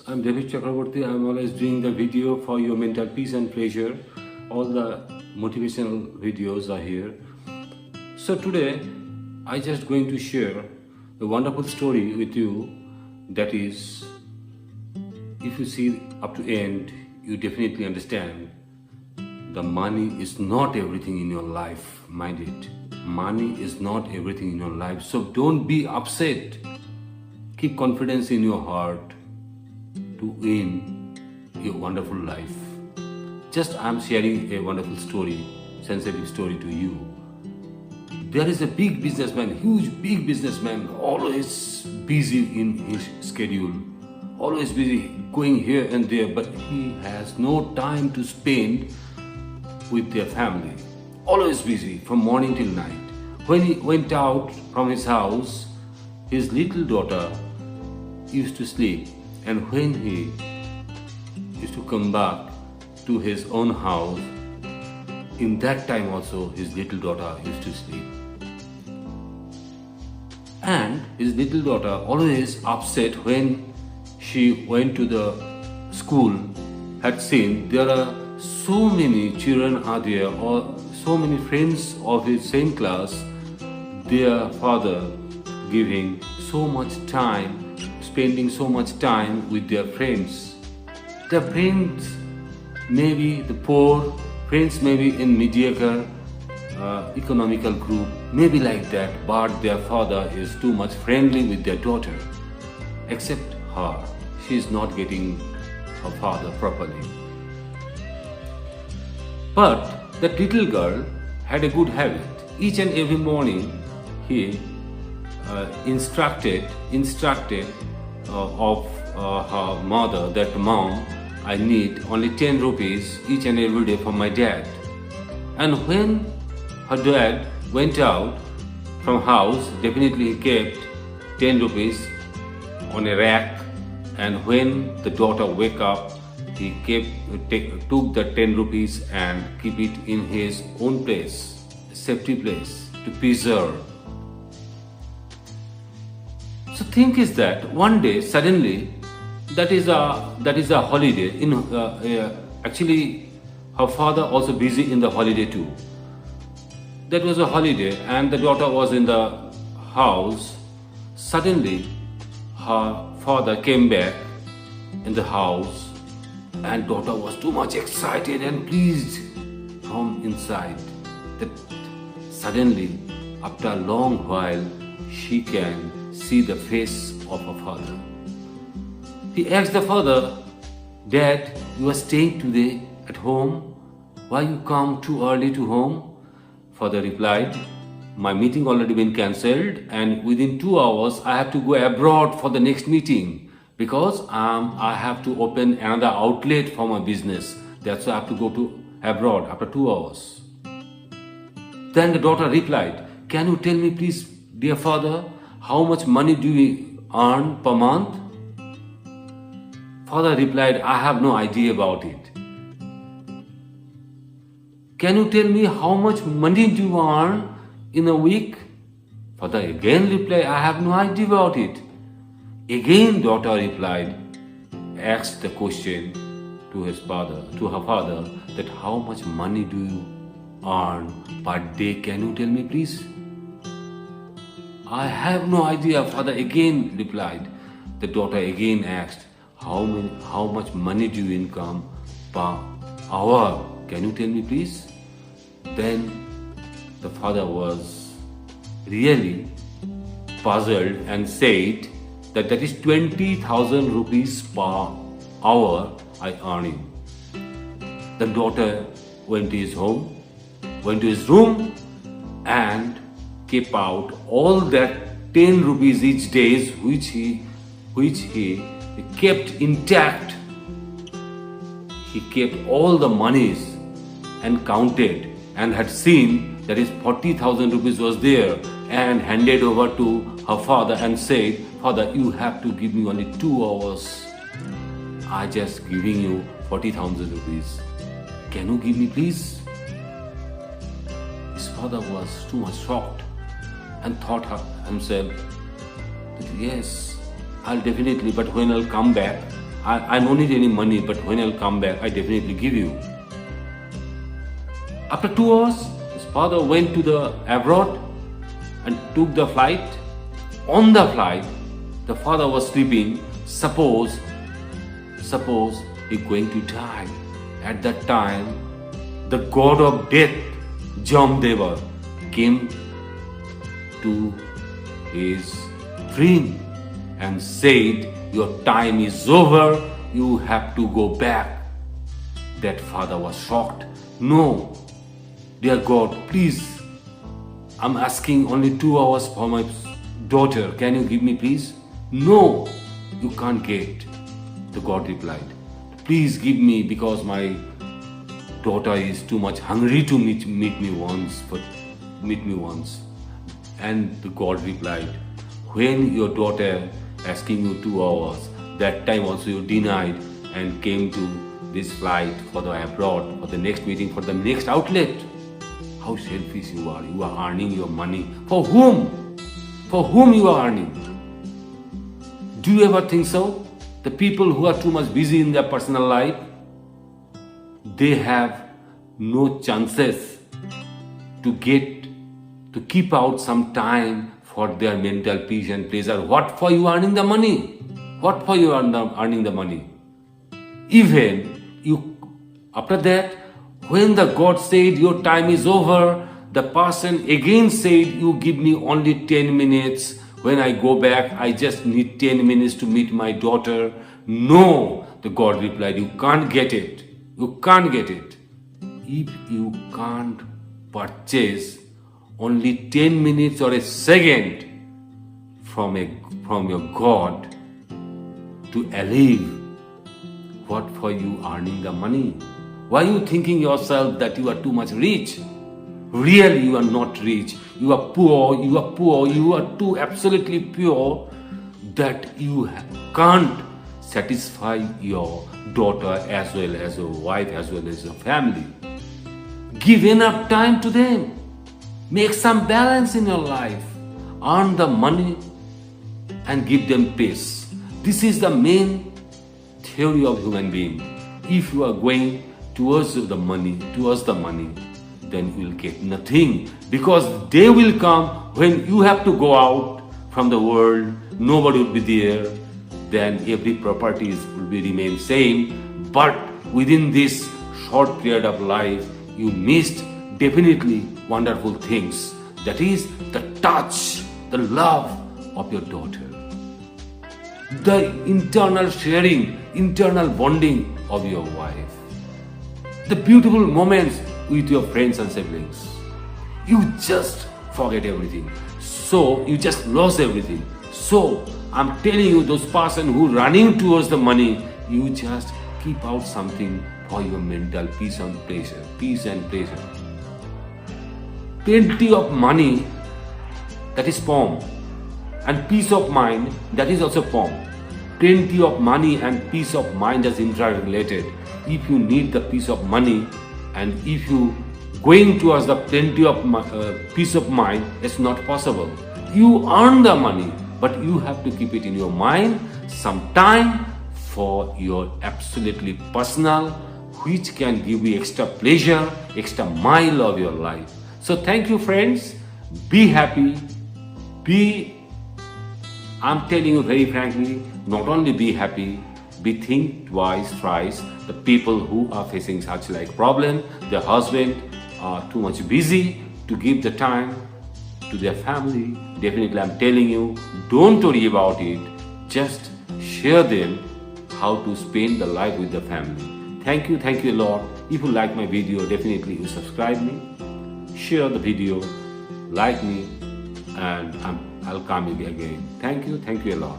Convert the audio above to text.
I'm David Chakraborty. I'm always doing the video for your mental peace and pleasure. All the motivational videos are here. So today, I just going to share a wonderful story with you. That is, if you see up to end, you definitely understand the money is not everything in your life. Mind it. Money is not everything in your life. So don't be upset. Keep confidence in your heart to win your wonderful life. Just I'm sharing a wonderful story, sensitive story to you. There is a big businessman, huge big businessman, always busy in his schedule, always busy going here and there, but he has no time to spend with their family. Always busy from morning till night. When he went out from his house, his little daughter used to sleep, and when he used to come back to his own house, in that time also his little daughter used to sleep. And his little daughter always upset when she went to the school, had seen there are so many children are there, or so many friends of his same class, their father giving so much time, spending so much time with their friends. Their friends may be the poor, friends may be in mediocre economical group, maybe like that, but their father is too much friendly with their daughter. Except her, she is not getting her father properly. But that little girl had a good habit. Each and every morning he instructed of her mother that, "Mom, I need only 10 rupees each and every day from my dad." And when her dad went out from house, definitely he kept 10 rupees on a rack, and when the daughter wake up, he took the 10 rupees and keep it in his own place, safety place, to preserve. So think is that one day suddenly, that is a holiday. Actually, her father also busy in the holiday too. That was a holiday, and the daughter was in the house. Suddenly, her father came back in the house, and daughter was too much excited and pleased from inside that suddenly, after a long while, she can see the face of her father. He asked the father, "Dad, you are staying today at home? Why you come too early to home?" Father replied, "My meeting already been cancelled, and within 2 hours I have to go abroad for the next meeting because I have to open another outlet for my business. That's why I have to go to abroad after 2 hours." Then the daughter replied, "Can you tell me please, dear father, how much money do you earn per month?" Father replied, "I have no idea about it." "Can you tell me how much money do you earn in a week?" Father again replied, "I have no idea about it." Again daughter replied, asked the question to her father, that how much money do you earn per day? Can you tell me please? "I have no idea," father again replied. The daughter again asked, how much money do you income per hour? Can you tell me please? Then the father was really puzzled and said that is 20,000 rupees per hour I earning. The daughter went to his room and kept out all that 10 rupees each day which he kept intact. He kept all the monies and counted and had seen that is 40,000 rupees was there, and handed over to her father and said, "Father, you have to give me only 2 hours. I just giving you 40,000 rupees. Can you give me please?" His father was too much shocked and thought himself that yes, I'll definitely, but when I'll come back, I don't need any money, but when I'll come back, I definitely give you. After 2 hours, his father went to the abroad and took the flight. On the flight, the father was sleeping. Suppose he's going to die. At that time, the god of death, Jamdeva, came to his dream and said, your time is over, you have to go back. That father was shocked. No, dear God, please, I'm asking only 2 hours for my daughter. Can you give me, please? No, you can't get. The God replied, please give me, because my daughter is too much hungry to meet me once. And the God replied, when your daughter asking you 2 hours, that time also you denied and came to this flight for the abroad, for the next meeting, for the next outlet. How selfish you are. You are earning your money. For whom? For whom you are earning? Do you ever think so? The people who are too much busy in their personal life, they have no chances to keep out some time for their mental peace and pleasure. What for you earning the money? What for you earning the money? Even you, after that, when the God said your time is over, the person again said, you give me only 10 minutes. When I go back, I just need 10 minutes to meet my daughter. No, the God replied, you can't get it. You can't get it. If you can't purchase only 10 minutes or a second from your God to live, what for you earning the money? Why are you thinking yourself that you are too much rich? Really, you are not rich. You are poor. You are too absolutely pure that you can't satisfy your daughter as well as your wife, as well as your family. Give enough time to them. Make some balance in your life. Earn the money and give them peace. This is the main theory of human being. If you are going towards the money, then you will get nothing, because day will come when you have to go out from the world, nobody will be there, then every properties will be remain same, but within this short period of life, you missed definitely wonderful things. That is the touch, the love of your daughter, the internal sharing, internal bonding of your wife, the beautiful moments with your friends and siblings. You just forget everything. So you just lost everything. So I'm telling you, those person who running towards the money, you just keep out something for your mental peace and pleasure. Plenty of money, that is form, and peace of mind, that is also form. Plenty of money and peace of mind is interrelated. If you need the peace of money, and if you going towards the plenty of peace of mind, it's not possible. You earn the money, but you have to keep it in your mind some time for your absolutely personal, which can give you extra pleasure, extra mile of your life. So thank you, friends. Be happy. I'm telling you very frankly, not only be happy, be think twice, thrice. The people who are facing such like problem, their husband are too much busy to give the time to their family. Definitely, I'm telling you, don't worry about it. Just share them how to spend the life with the family. Thank you, Lord. If you like my video, definitely you subscribe me, share the video, like me, and I'll come again. Thank you, a lot.